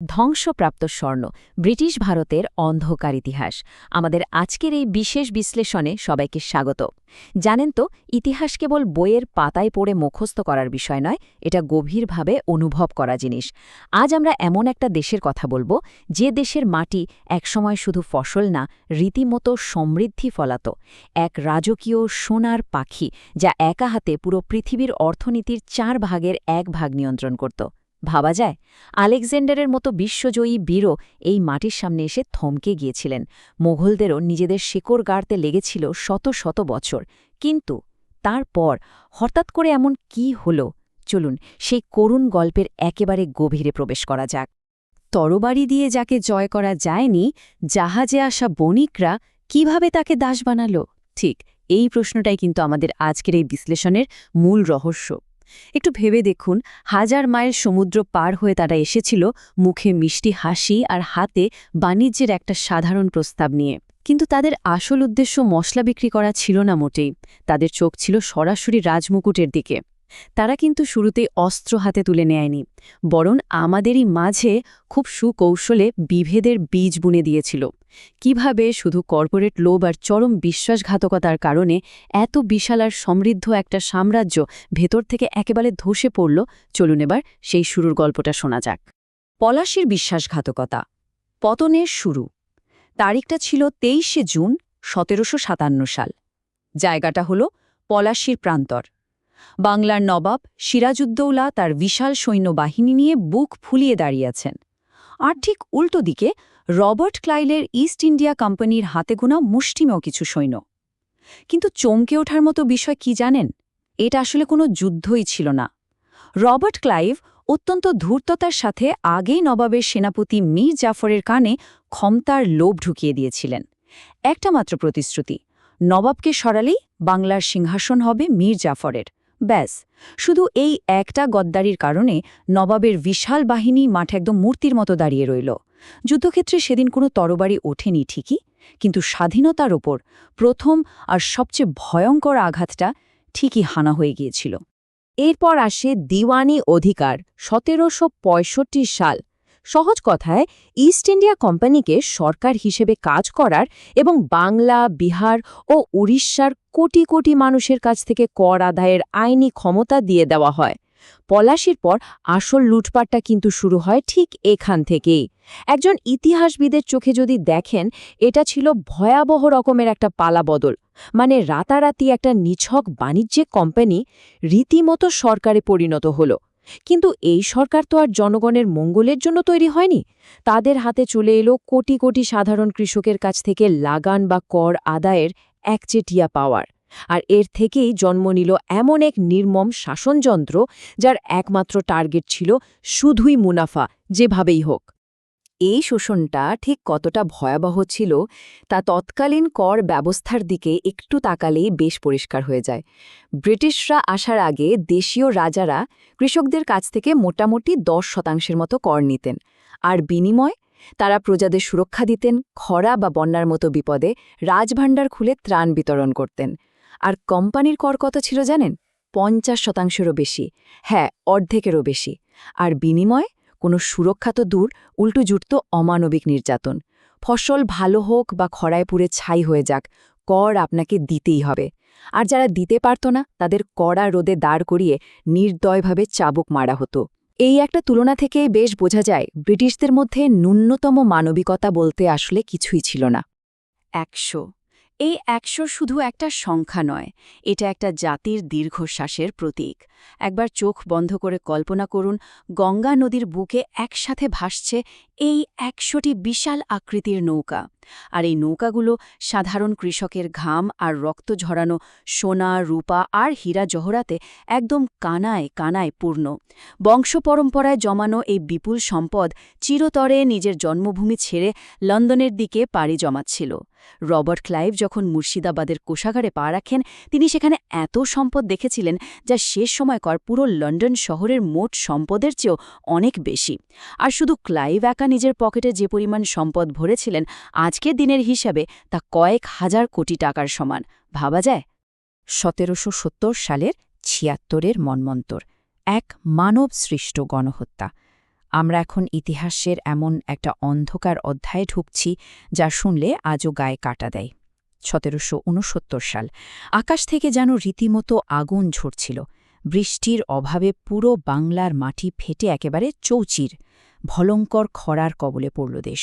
ধ্বংসপ্রাপ্ত স্বর্ণ ব্রিটিশ ভারতের অন্ধকার ইতিহাস আমাদের আজকের এই বিশেষ বিশ্লেষণে সবাইকে স্বাগত। জানেন তো, ইতিহাস কেবল বইয়ের পাতায় পড়ে মুখস্থ করার বিষয় নয়, এটা গভীরভাবে অনুভব করা জিনিস। আজ আমরা এমন একটা দেশের কথা বলবো যে দেশের মাটি একসময় শুধু ফসল না, রীতিমতো সমৃদ্ধি ফলাত। এক রাজকীয় সোনার পাখি যা একা হাতে পুরো পৃথিবীর অর্থনীতির 4 ভাগের 1 ভাগ নিয়ন্ত্রণ করত। ভাবা যায়, আলেকজান্ডারের মতো বিশ্বজয়ী বীরও এই মাটির সামনে এসে থমকে গিয়েছিলেন। মোঘলদেরও নিজেদের শেকড় গাড়তে লেগেছিল শত শত বছর। কিন্তু তারপর হঠাৎ করে এমন কি হল? চলুন সেই করুণ গল্পের একেবারে গভীরে প্রবেশ করা যাক। তরবারি দিয়ে যাকে জয় করা যায়নি, জাহাজে আসা বণিকরা কিভাবে তাকে দাস বানাল? ঠিক এই প্রশ্নটাই কিন্তু আমাদের আজকের এই বিশ্লেষণের মূল রহস্য। একটু ভেবে দেখুন, 1000 মাইল সমুদ্র পার হয়ে তারা এসেছিল মুখে মিষ্টি হাসি আর হাতে বাণিজ্যের একটা সাধারণ প্রস্তাব নিয়ে। কিন্তু তাদের আসল উদ্দেশ্য মশলা বিক্রি করা ছিল না মোটেই। তাদের চোখ ছিল সরাসরি রাজমুকুটের দিকে। তারা কিন্তু শুরুতেই অস্ত্র হাতে তুলে নেয়নি, বরং আমাদেরই মাঝে খুব সুকৌশলে বিভেদের বীজ বুনে দিয়েছিল। কিভাবে শুধু কর্পোরেট লোভ আর চরম বিশ্বাসঘাতকতার কারণে এত বিশাল আর সমৃদ্ধ একটা সাম্রাজ্য ভেতর থেকে একেবারে ধসে পড়ল, চলুন এবার সেই শুরুর গল্পটা শোনা যাক। পলাশীর বিশ্বাসঘাতকতা, পতনের শুরু। তারিখটা ছিল 23শে জুন 1757 সাল। জায়গাটা হল পলাশীর প্রান্তর। বাংলার নবাব সিরাজউদ্দৌলা তার বিশাল সৈন্যবাহিনী নিয়ে বুক ফুলিয়ে দাঁড়িয়েছেন। আর ঠিক উল্টো দিকে রবার্ট ক্লাইভের ইস্ট ইন্ডিয়া কোম্পানির হাতে গোনা মুষ্টিমেয় কিছু সৈন্য। কিন্তু চমকে ওঠার মতো বিষয় কি জানেন? এটা আসলে কোনো যুদ্ধই ছিল না। রবার্ট ক্লাইভ অত্যন্ত ধূর্ততার সাথে আগেই নবাবের সেনাপতি মীর জাফরের কানে ক্ষমতার লোভ ঢুকিয়ে দিয়েছিলেন। একটা মাত্র প্রতিশ্রুতি, নবাবকে সরালেই বাংলার সিংহাসন হবে মীর জাফরের। ব্যাস, শুধু এই একটা গদ্দারির কারণে নবাবের বিশাল বাহিনী মাঠে একদম মূর্তির মতো দাঁড়িয়ে রইল। যুদ্ধক্ষেত্রে সেদিন কোনো তরবারি ওঠেনি ঠিকই, কিন্তু স্বাধীনতার ওপর প্রথম আর সবচেয়ে ভয়ঙ্কর আঘাতটা ঠিকই হানা হয়ে গিয়েছিল। এরপর আসে দিওয়ানি অধিকার, 1765 সাল। সহজ কথায়, ইস্ট ইন্ডিয়া কোম্পানিকে সরকার হিসেবে কাজ করার এবং বাংলা, বিহার ও উড়িষ্যার কোটি কোটি মানুষের কাছ থেকে কর আদায়ের আইনি ক্ষমতা দিয়ে দেওয়া হয়। পলাশীর পর আসল লুটপাটটা কিন্তু শুরু হয় ঠিক এখান থেকেই। একজন ইতিহাসবিদের চোখে যদি দেখেন, এটা ছিল ভয়াবহ রকমের একটা পালাবদল। মানে রাতারাতি একটা নিছক বাণিজ্যিক কোম্পানি রীতিমতো সরকারে পরিণত হল। কিন্তু এই সরকার তো আর জনগণের মঙ্গলের জন্য তৈরি হয়নি। তাদের হাতে চলে এলো কোটি কোটি সাধারণ কৃষকের কাছ থেকে লাগান বা কর আদায়ের একচেটিয়া পাওয়ার। আর এর থেকেই জন্ম নিল এমন এক নির্মম শাসনযন্ত্র, যার একমাত্র টার্গেট ছিল শুধুই মুনাফা, যেভাবেই হোক। এই শোষণটা ঠিক কতটা ভয়াবহ ছিল তা তৎকালীন কর ব্যবস্থার দিকে একটু তাকালেই বেশ পরিষ্কার হয়ে যায়। ব্রিটিশরা আসার আগে দেশীয় রাজারা কৃষকদের কাছ থেকে মোটামুটি 10% মতো কর নিতেন, আর বিনিময় তারা প্রজাদের সুরক্ষা দিতেন, খরা বা বন্যার মতো বিপদে রাজভাণ্ডার খুলে ত্রাণ বিতরণ করতেন। আর কোম্পানির কর কত ছিল জানেন? 50%-রও বেশি। হ্যাঁ, অর্ধেকেরও বেশি। আর বিনিময় কোনো সুরক্ষা তো দূর, উল্টো জুটত অমানবিক নির্যাতন। ফসল ভালো হোক বা খরায় পুড়ে ছাই হয়ে যাক, কর আপনাকে দিতেই হবে। আর যারা দিতে পারত না, তাদের কড়া রোদে দাঁড় করিয়ে নির্দয়ভাবে চাবুক মারা হতো। এই একটা তুলনা থেকেই বেশ বোঝা যায় ব্রিটিশদের মধ্যে ন্যূনতম মানবিকতা বলতে আসলে কিছুই ছিল না। 100, এই 100 শুধু একটা সংখ্যা নয়, এটা একটা জাতির দীর্ঘশ্বাসের প্রতীক। একবার চোখ বন্ধ করে কল্পনা করুন, গঙ্গা নদীর বুকে একসাথে ভাসছে এই 100টি বিশাল আকৃতির নৌকা। আর এই নৌকাগুলো সাধারণ কৃষকের ঘাম আর রক্ত ঝরানো সোনা, রূপা আর হীরা জহরাতে একদম কানায় কানায় পূর্ণ। বংশপরম্পরায় জমানো এই বিপুল সম্পদ চিরতরে নিজের জন্মভূমি ছেড়ে লন্ডনের দিকে পাড়ি জমাচ্ছিল। রবার্ট ক্লাইভ যখন মুর্শিদাবাদের কোষাগারে পা রাখেন, তিনি সেখানে এত সম্পদ দেখেছিলেন যা শেষ সময়কার পুরো লন্ডন শহরের মোট সম্পদের চেয়েও অনেক বেশি। আর শুধু ক্লাইভ একা নিজের পকেটে যে পরিমাণ সম্পদ ভরেছিলেন, আজকের দিনের হিসাবে তা কয়েক হাজার কোটি টাকার সমান। ভাবা যায়? 1770 সালের 76-এর মন্বন্তর, এক মানবসৃষ্ট গণহত্যা। আমরা এখন ইতিহাসের এমন একটা অন্ধকার অধ্যায়ে ঢুকছি যা শুনলে আজও গায়ে কাটা দেয়। ১৭৬৯ সাল, আকাশ থেকে যেন রীতিমতো আগুন ঝরছিল। বৃষ্টির অভাবে পুরো বাংলার মাটি ফেটে একেবারে চৌচির। ভয়ঙ্কর খরার কবলে পড়ল দেশ।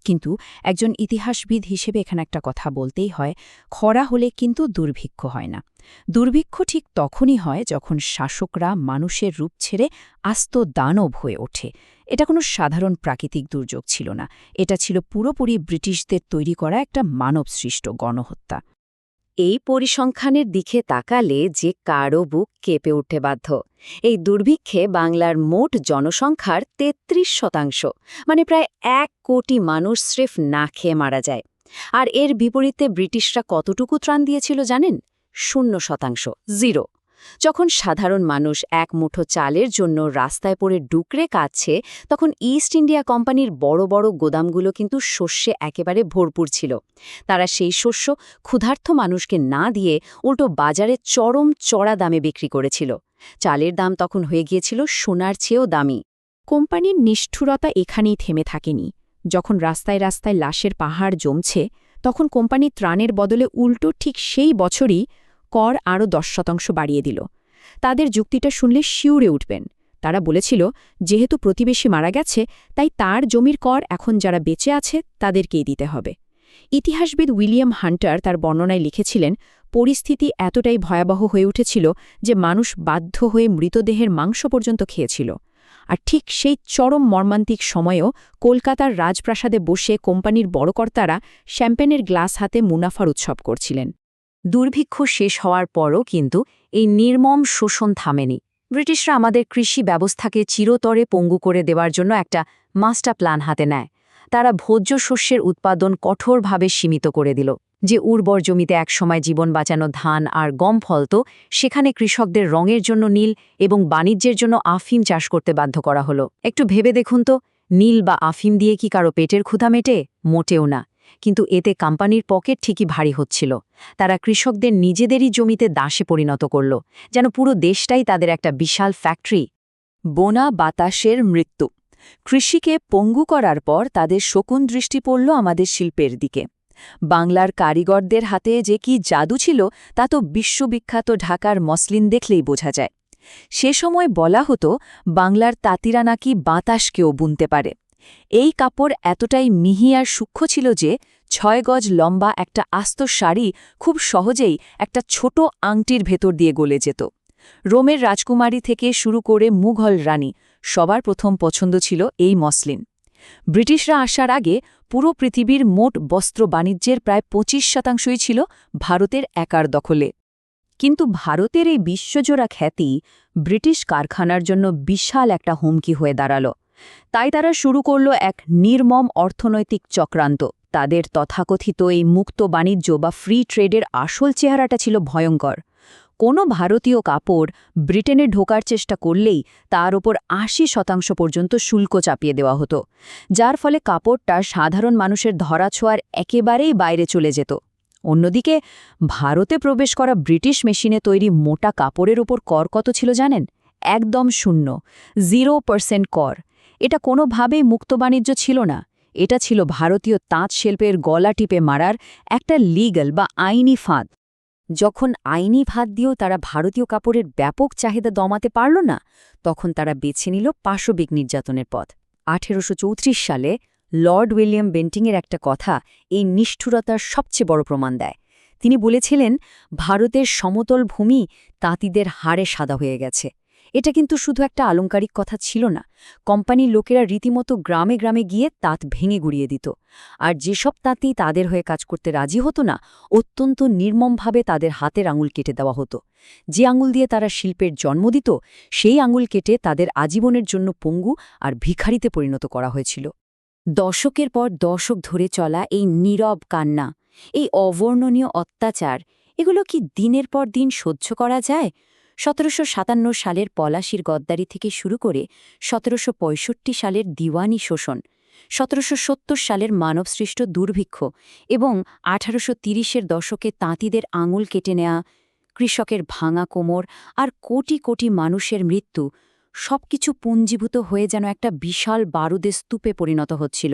কিন্তু একজন ইতিহাসবিদ হিসেবে এখানে একটা কথা বলতেই হয়, খরা হলে কিন্তু দুর্ভিক্ষ হয় না। দুর্ভিক্ষ ঠিক তখনই হয় যখন শাসকরা মানুষের রূপ ছেড়ে আস্ত দানব হয়ে ওঠে। এটা কোনো সাধারণ প্রাকৃতিক দুর্যোগ ছিল না, এটা ছিল পুরোপুরি ব্রিটিশদের তৈরি করা একটা মানবসৃষ্ট গণহত্যা। এই পরিসংখ্যানের দিকে তাকালে যে কারও বুক কেঁপে উঠতে বাধ্য। এই দুর্ভিক্ষে বাংলার মোট জনসংখ্যার ৩৩%, মানে প্রায় ১ কোটি মানুষ স্রেফ না খেয়ে মারা যায়। আর এর বিপরীতে ব্রিটিশরা কতটুকু ত্রাণ দিয়েছিল জানেন? 0%, জিরো। যখন সাধারণ মানুষ এক মুঠো চালের জন্য রাস্তায় পড়ে ডুকরে কাঁদছে, তখন ইস্ট ইন্ডিয়া কোম্পানির বড় বড় গোদামগুলো কিন্তু শস্যে একেবারে ভরপুর ছিল। তারা সেই শস্য ক্ষুধার্ত মানুষকে না দিয়ে উল্টো বাজারে চরম চড়া দামে বিক্রি করেছিল। চালের দাম তখন হয়ে গিয়েছিল সোনার চেয়েও দামি। কোম্পানির নিষ্ঠুরতা এখানেই থেমে থাকেনি। যখন রাস্তায় রাস্তায় লাশের পাহাড় জমছে, তখন কোম্পানি ত্রাণের বদলে উল্টো ঠিক সেই বছরই কর আরও 10% বাড়িয়ে দিল। তাদের যুক্তিটা শুনলে শিউরে উঠবেন। তারা বলেছিল, যেহেতু প্রতিবেশী মারা গেছে, তাই তার জমির কর এখন যারা বেঁচে আছে তাদেরকেই দিতে হবে। ইতিহাসবিদ উইলিয়াম হান্টার তার বর্ণনায় লিখেছিলেন, পরিস্থিতি এতটাই ভয়াবহ হয়ে উঠেছিল যে মানুষ বাধ্য হয়ে মৃতদেহের মাংস পর্যন্ত খেয়েছিল। আর ঠিক সেই চরম মর্মান্তিক সময়েও কলকাতার রাজপ্রাসাদে বসে কোম্পানির বড়কর্তারা শ্যাম্পেনের গ্লাস হাতে মুনাফার উৎসব করছিলেন। দুর্ভিক্ষ শেষ হওয়ার পরও কিন্তু এই নির্মম শোষণ থামেনি। ব্রিটিশরা আমাদের কৃষি ব্যবস্থাকে চিরতরে পঙ্গু করে দেওয়ার জন্য একটা মাস্টার প্ল্যান হাতে নেয়। তারা ভোজ্য শস্যের উৎপাদন কঠোরভাবে সীমিত করে দিল। যে উর্বর জমিতে একসময় জীবন বাঁচানো ধান আর গম ফলত, সেখানে কৃষকদের রঙের জন্য নীল এবং বাণিজ্যের জন্য আফিম চাষ করতে বাধ্য করা হলো। একটু ভেবে দেখুন তো, নীল বা আফিম দিয়ে কি কারো পেটের ক্ষুধা মেটে? মোটেও না। কিন্তু এতে কোম্পানির পকেট ঠিকই ভারী হচ্ছিল। তারা কৃষকদের নিজেদেরই জমিতে দাসে পরিণত করল, যেন পুরো দেশটাই তাদের একটা বিশাল ফ্যাক্টরি। বোনা বাতাসের মৃত্যু। কৃষিকে পঙ্গু করার পর তাদের শকুন দৃষ্টি পড়ল আমাদের শিল্পের দিকে। বাংলার কারিগরদের হাতে যে কি জাদু ছিল তা তো বিশ্ববিখ্যাত ঢাকার মসলিন দেখলেই বোঝা যায়। সে সময় বলা হতো, বাংলার তাঁতিরা নাকি বাতাসকেও বুনতে পারে। এই কাপড় এতটাই মিহি আর সূক্ষ্ম ছিল যে ৬ গজ লম্বা একটা আস্ত শাড়ি খুব সহজেই একটা ছোট আংটির ভেতর দিয়ে গলে যেত। রোমের রাজকুমারী থেকে শুরু করে মুঘল রানী, সবার প্রথম পছন্দ ছিল এই মসলিন। ব্রিটিশরা আসার আগে পুরো পৃথিবীর মোট বস্ত্র বাণিজ্যের প্রায় ২৫% ছিল ভারতের একার দখলে। কিন্তু ভারতের এই বিশ্বজোড়া খ্যাতি ব্রিটিশ কারখানার জন্য বিশাল একটা হুমকি হয়ে দাঁড়াল। তাই তারা শুরু করল এক নির্মম অর্থনৈতিক চক্রান্ত। তাদের তথাকথিত এই মুক্ত বাণিজ্য বা ফ্রি ট্রেডের আসল চেহারাটা ছিল ভয়ঙ্কর। কোনো ভারতীয় কাপড় ব্রিটেনে ঢোকার চেষ্টা করলেই তার ওপর ৮০% পর্যন্ত শুল্ক চাপিয়ে দেওয়া হতো, যার ফলে কাপড়টা সাধারণ মানুষের ধরাছোঁয়ার একেবারেই বাইরে চলে যেত। অন্যদিকে ভারতে প্রবেশ করা ব্রিটিশ মেশিনে তৈরি মোটা কাপড়ের ওপর কর কত ছিল জানেন? একদম 0% কর। এটা কোনোভাবেই মুক্ত বাণিজ্য ছিল না। এটা ছিল ভারতীয় তাঁত শিল্পের গলা টিপে মারার একটা লিগ্যাল বা আইনি ফাঁদ। যখন আইনি ফাঁদ দিয়েও তারা ভারতীয় কাপড়ের ব্যাপক চাহিদা দমাতে পারল না, তখন তারা বেছে নিল পাশবিক নির্যাতনের পথ। ১৮৩৪ সালে লর্ড উইলিয়াম বেন্টিংয়ের একটা কথা এই নিষ্ঠুরতার সবচেয়ে বড় প্রমাণ দেয়। তিনি বলেছিলেন, ভারতের সমতল ভূমি তাঁতিদের হাড়ে সাদা হয়ে গেছে। এটা কিন্তু শুধু একটা আলংকারিক কথা ছিল না। কোম্পানির লোকেরা রীতিমতো গ্রামে গ্রামে গিয়ে তাঁত ভেঙে গুড়িয়ে দিত। আর যেসব তাঁতি তাদের হয়ে কাজ করতে রাজি হতো না, অত্যন্ত নির্মমভাবে তাদের হাতের আঙুল কেটে দেওয়া হতো। যে আঙুল দিয়ে তারা শিল্পের জন্ম দিত, সেই আঙুল কেটে তাদের আজীবনের জন্য পঙ্গু আর ভিখারিতে পরিণত করা হয়েছিল। দশকের পর দশক ধরে চলা এই নীরব কান্না, এই অবর্ণনীয় অত্যাচার, এগুলো কি দিনের পর দিন সহ্য করা যায়? ১৭৫৭ সালের পলাশির গদ্দারি থেকে শুরু করে ১৭৬৫ সালের দিওয়ানি শোষণ, ১৭৭০ সালের মানবসৃষ্ট দুর্ভিক্ষ এবং ১৮৩০-এর দশকে তাঁতিদের আঙুল কেটে নেয়া, কৃষকের ভাঙা কোমর আর কোটি কোটি মানুষের মৃত্যু, সবকিছু পুঞ্জীভূত হয়ে যেন একটা বিশাল বারুদের স্তূপে পরিণত হচ্ছিল।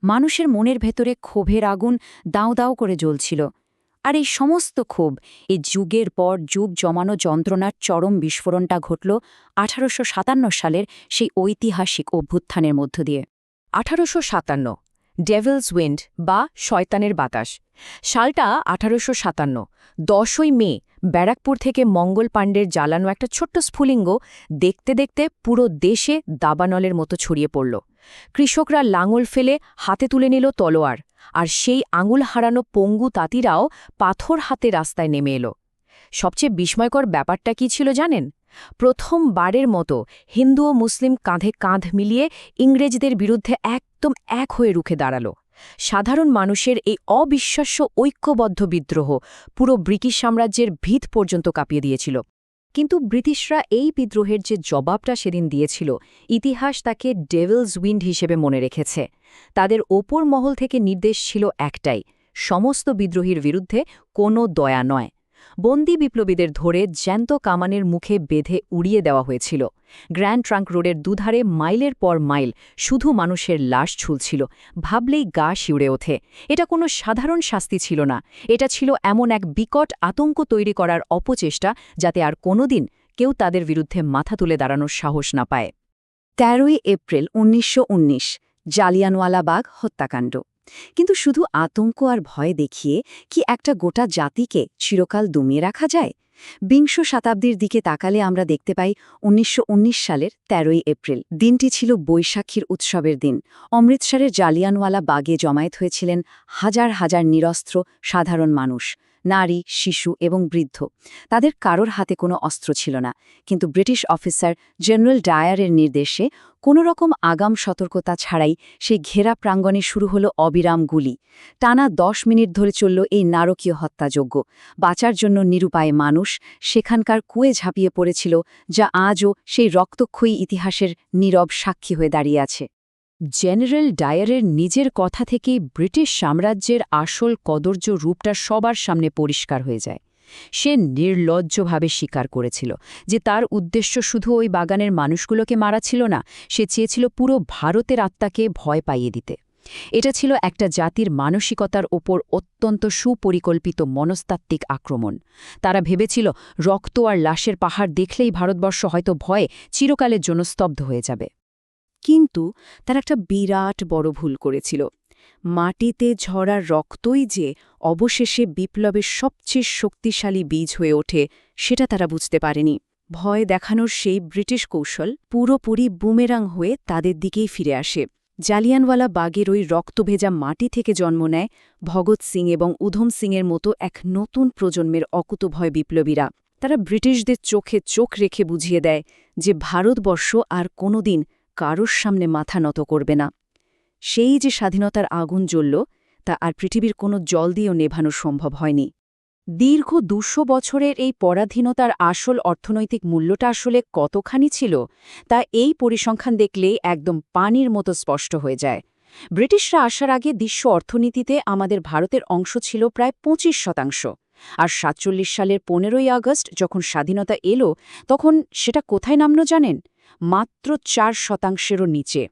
মানুষের মনের ভেতরে ক্ষোভের আগুন দাউ দাউ করে জ্বলছিল। আর এই সমস্ত ক্ষোভ, এই যুগের পর যুগ জমানো যন্ত্রণার চরম বিস্ফোরণটা ঘটল 1857 সালের সেই ঐতিহাসিক অভ্যুত্থানের মধ্য দিয়ে। 1857 ডেভিলস উইন্ড বা শয়তানের বাতাস। সালটা 1857। 10ই মে ব্যারাকপুর থেকে মঙ্গল পাণ্ডের জ্বালানো একটা ছোট্ট স্ফুলিঙ্গ দেখতে দেখতে পুরো দেশে দাবানলের মতো ছড়িয়ে পড়ল। কৃষকরা লাঙল ফেলে হাতে তুলে নিল তলোয়ার, আর সেই আঙুল হারানো পঙ্গু তাঁতিরাও পাথর হাতে রাস্তায় নেমে এলো। সবচেয়ে বিস্ময়কর ব্যাপারটা কি ছিল জানেন? প্রথমবারের মতো হিন্দু ও মুসলিম কাঁধে কাঁধ মিলিয়ে ইংরেজদের বিরুদ্ধে একদম এক হয়ে রুখে দাঁড়াল। সাধারণ মানুষের এই অবিশ্বাস্য ঐক্যবদ্ধ বিদ্রোহ পুরো ব্রিটিশ সাম্রাজ্যের ভিত পর্যন্ত কাঁপিয়ে দিয়েছিল। কিন্তু ব্রিটিশরা এই বিদ্রোহের যে জবাবটা সেদিন দিয়েছিল, ইতিহাস তাকে ডেভিলস উইন্ড হিসেবে মনে রেখেছে। তাদের ওপর মহল থেকে নির্দেশ ছিল একটাই, সমস্ত বিদ্রোহীর বিরুদ্ধে কোনো দয়া নয়। বন্দি বিপ্লবীদের ধরে জ্যান্ত কামানের মুখে বেঁধে উড়িয়ে দেওয়া হয়েছিল। গ্র্যান্ড ট্রাঙ্ক রোডের দুধারে মাইলের পর মাইল শুধু মানুষের লাশ ঝুলছিল। ভাবলেই গা শিউড়ে ওঠে। এটা কোনো সাধারণ শাস্তি ছিল না, এটা ছিল এমন এক বিকট আতঙ্ক তৈরি করার অপচেষ্টা যাতে আর কোনোদিন কেউ তাদের বিরুদ্ধে মাথা তুলে দাঁড়ানোর সাহস না পায়। 13ই এপ্রিল 1919 জালিয়ানওয়ালাবাগ হত্যাকাণ্ড। কিন্তু শুধু আতঙ্ক আর ভয় দেখিয়ে কি একটা গোটা জাতিকে চিরকাল দমিয়ে রাখা যায়? বিংশ শতাব্দীর দিকে তাকালে আমরা দেখতে পাই 1919 সালের 13ই এপ্রিল দিনটি ছিল বৈশাখীর উৎসবের দিন। অমৃতসরের জালিয়ানওয়ালা বাগে জমায়েত হয়েছিলেন হাজার হাজার নিরস্ত্র সাধারণ মানুষ, নারী, শিশু এবং বৃদ্ধ। তাদের কারোর হাতে কোনো অস্ত্র ছিল না, কিন্তু ব্রিটিশ অফিসার জেনারেল ডায়ারের নির্দেশে কোনোরকম আগাম সতর্কতা ছাড়াই সেই ঘেরা প্রাঙ্গণে শুরু হলো অবিরাম গুলি। টানা 10 মিনিট ধরে চলল এই নারকীয় হত্যাযজ্ঞ। বাঁচার জন্য নিরুপায় মানুষ সেখানকার কুয়ে ঝাঁপিয়ে পড়েছিল, যা আজও সেই রক্তক্ষয়ী ইতিহাসের নীরব সাক্ষী হয়ে দাঁড়িয়ে আছে। জেনারেল ডায়ারের নিজের কথা থেকেই ব্রিটিশ সাম্রাজ্যের আসল কদর্য রূপটা সবার সামনে পরিষ্কার হয়ে যায়। সে নির্লজ্জভাবে স্বীকার করেছিল যে তার উদ্দেশ্য শুধু ওই বাগানের মানুষগুলোকে মারা ছিল না, সে চেয়েছিল পুরো ভারতের আত্মাকে ভয় পাইয়ে দিতে। এটা ছিল একটা জাতির মানসিকতার ওপর অত্যন্ত সুপরিকল্পিত মনস্তাত্ত্বিক আক্রমণ। তারা ভেবেছিল রক্ত আর লাশের পাহাড় দেখলেই ভারতবর্ষ হয়তো ভয়ে চিরকালের জন্য স্তব্ধ হয়ে যাবে। কিন্তু তারা একটা বিরাট বড় ভুল করেছিল। মাটিতে ঝরা রক্তই যে অবশেষে বিপ্লবের সবচেয়ে শক্তিশালী বীজ হয়ে ওঠে, সেটা তারা বুঝতে পারেনি। ভয় দেখানোর সেই ব্রিটিশ কৌশল পুরোপুরি বুমেরাং হয়ে তাদের দিকেই ফিরে আসে। জালিয়ানওয়ালা বাগের ওই রক্তভেজা মাটি থেকে জন্ম নেয় ভগৎ সিং এবং উধম সিংয়ের মতো এক নতুন প্রজন্মের অকুতভয় বিপ্লবীরা। তারা ব্রিটিশদের চোখে চোখ রেখে বুঝিয়ে দেয় যে ভারতবর্ষ আর কোনোদিন কারোর সামনে মাথা নত করবে না। সেই যে স্বাধীনতার আগুন জ্বলল, তা আর পৃথিবীর কোনো জল দিয়েও নেভানো সম্ভব হয়নি। দীর্ঘ 200 বছরের এই পরাধীনতার আসল অর্থনৈতিক মূল্যটা আসলে কতখানি ছিল, তা এই পরিসংখ্যান দেখলেই একদম পানির মতো স্পষ্ট হয়ে যায়। ব্রিটিশরা আসার আগে বিশ্ব অর্থনীতিতে আমাদের ভারতের অংশ ছিল প্রায় 25%, আর 47 সালের 15ই আগস্ট যখন স্বাধীনতা এলো, তখন সেটা কোথায় নামল জানেন? মাত্র 4%-এরও নিচে।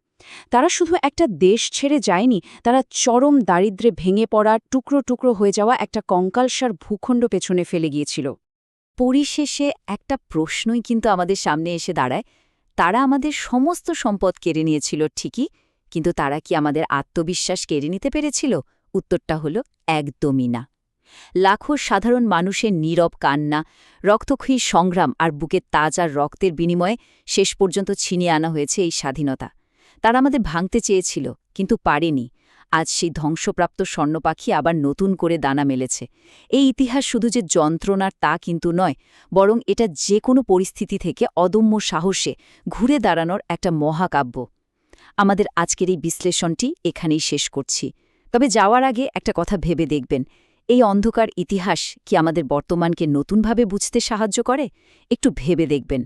তারা শুধু একটা দেশ ছেড়ে যায়নি, তারা চরম দারিদ্র্যে ভেঙে পড়া, টুকরো টুকরো হয়ে যাওয়া একটা কঙ্কালসার ভূখণ্ড পেছনে ফেলে গিয়েছিল। পরিশেষে একটা প্রশ্নই কিন্তু আমাদের সামনে এসে দাঁড়ায়, তারা আমাদের সমস্ত সম্পদ কেড়ে নিয়েছিল ঠিকই, কিন্তু তারা কি আমাদের আত্মবিশ্বাস কেড়ে নিতে পেরেছিল? উত্তরটা হলো একদমই না। লাখো সাধারণ মানুষের নীরব কান্না, রক্তক্ষয়ী সংগ্রাম আর বুকের তাজা রক্তের বিনিময়ে শেষ পর্যন্ত ছিনিয়ে আনা হয়েছে এই স্বাধীনতা। তারা আমাদের ভাঙতে চেয়েছিল, কিন্তু পারেনি। আজ সেই ধ্বংসপ্রাপ্ত স্বর্ণপাখি আবার নতুন করে দানা মেলেছে। এই ইতিহাস শুধু যে যন্ত্রণার তা কিন্তু নয়, বরং এটা যে কোনো পরিস্থিতি থেকে অদম্য সাহসে ঘুরে দাঁড়ানোর একটা মহাকাব্য। আমাদের আজকের এই বিশ্লেষণটি এখানেই শেষ করছি। তবে যাওয়ার আগে একটা কথা ভেবে দেখবেন, এই অন্ধকার ইতিহাস কি আমাদের বর্তমানকে নতুনভাবে বুঝতে সাহায্য করে? একটু ভেবে দেখবেন।